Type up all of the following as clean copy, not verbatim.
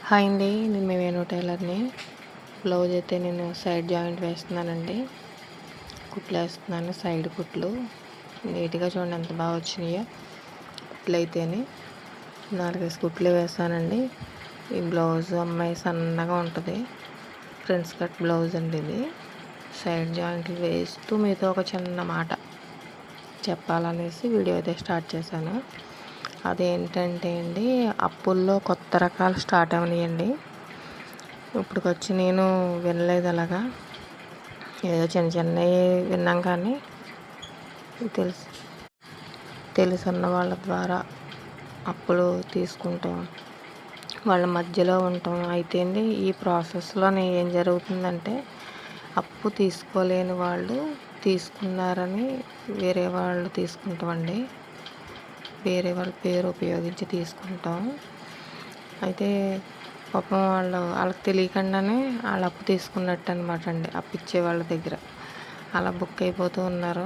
Hi అండి, నేను మీ Venu టైలర్ని. Blouse అయితే నేను సైడ్ జాయింట్ వేస్తున్నానండి. కుట్లు వేస్తున్నాను, సైడ్ కుట్లు. నీట్గా చూడండి ఎంత బాగా వచ్చినాయో కుట్లు అయితేనే. 4-5 కుట్లు వేసానండి. ఈ బ్లౌజ్ అమ్మాయి సన్నగా ఉంటుంది, ఫ్రంట్స్ కట్ బ్లౌజ్ అండి ఇది. సైడ్ జాయింట్లు వేస్తూ మీతో ఒక చిన్న మాట చెప్పాలనేసి వీడియో అయితే స్టార్ట్ చేశాను. అదేంటంటే అండి, అప్పుల్లో కొత్త రకాలు స్టార్ట్ అవనాయండి. ఇప్పటికొచ్చి నేను వినలేదు అలాగా, ఏదో చిన్న చిన్నవి విన్నాం, కానీ తెలుసున్న వాళ్ళ ద్వారా అప్పులు తీసుకుంటాం, వాళ్ళ మధ్యలో ఉంటాం. అయితే అండి, ఈ ప్రాసెస్లో ఏం జరుగుతుందంటే, అప్పు తీసుకోలేని వాళ్ళు తీసుకున్నారని వేరే వాళ్ళు తీసుకుంటామండి. వేరే వాళ్ళ పేరు ఉపయోగించి తీసుకుంటాం. అయితే పాపం వాళ్ళకి తెలియకుండానే వాళ్ళు అప్పు తీసుకున్నట్టు అనమాట అండి. అప్పు ఇచ్చే వాళ్ళ దగ్గర అలా బుక్ అయిపోతూ ఉన్నారు.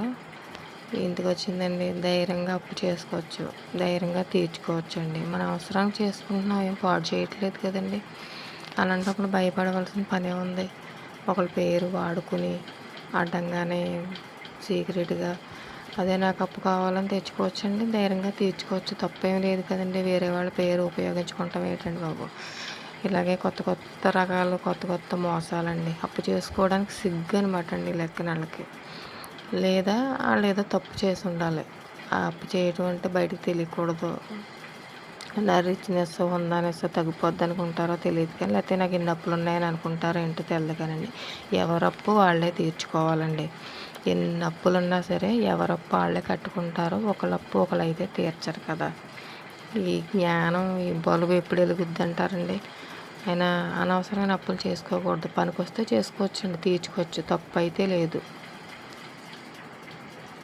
ఇంటికి వచ్చిందండి, ధైర్యంగా అప్పు చేసుకోవచ్చు, ధైర్యంగా తీర్చుకోవచ్చు అండి. మన అవసరానికి చేసుకుంటున్నాం, ఏం పాడు చేయట్లేదు కదండి. అలాంటప్పుడు భయపడవలసిన పనే ఉంది. ఒకళ్ళ పేరు వాడుకుని అడ్డంగానే సీక్రెట్గా అదే నాకు అప్పు కావాలని తెచ్చుకోవచ్చండి, ధైర్యంగా తీర్చుకోవచ్చు, తప్పేం లేదు కదండి. వేరే వాళ్ళ పేరు ఉపయోగించుకుంటాం ఏంటండి బాబు. ఇలాగే కొత్త కొత్త రకాలు, కొత్త కొత్త మోసాలండి. అప్పు చేసుకోవడానికి సిగ్గు అనమాట అండి లెక్కన వాళ్ళకి. లేదా వాళ్ళు ఏదో తప్పు చేసి ఉండాలి. ఆ అప్పు చేయడం అంటే బయటకు తెలియకూడదు. నా రిచ్నెస్, హుందానెస్ తగ్గిపోద్ది అనుకుంటారో తెలియదు, కానీ లేకపోతే నాకు ఇన్ని అప్పులు ఉన్నాయని అనుకుంటారో ఏంటో తెలియదు కానండి. ఎవరి అప్పు వాళ్ళే తీర్చుకోవాలండి. ఎన్ని అప్పులున్నా సరే ఎవరప్పు వాళ్ళే కట్టుకుంటారు. ఒకళ్ళప్పు ఒకళ్ళైతే తీర్చరు కదా. ఈ జ్ఞానం, ఈ బలుబు ఎప్పుడు వెలుగుద్ది అంటారండి. అయినా అనవసరమైన అప్పులు చేసుకోకూడదు. పనికొస్తే చేసుకోవచ్చండి, తీర్చుకోవచ్చు, తప్పు అయితే లేదు.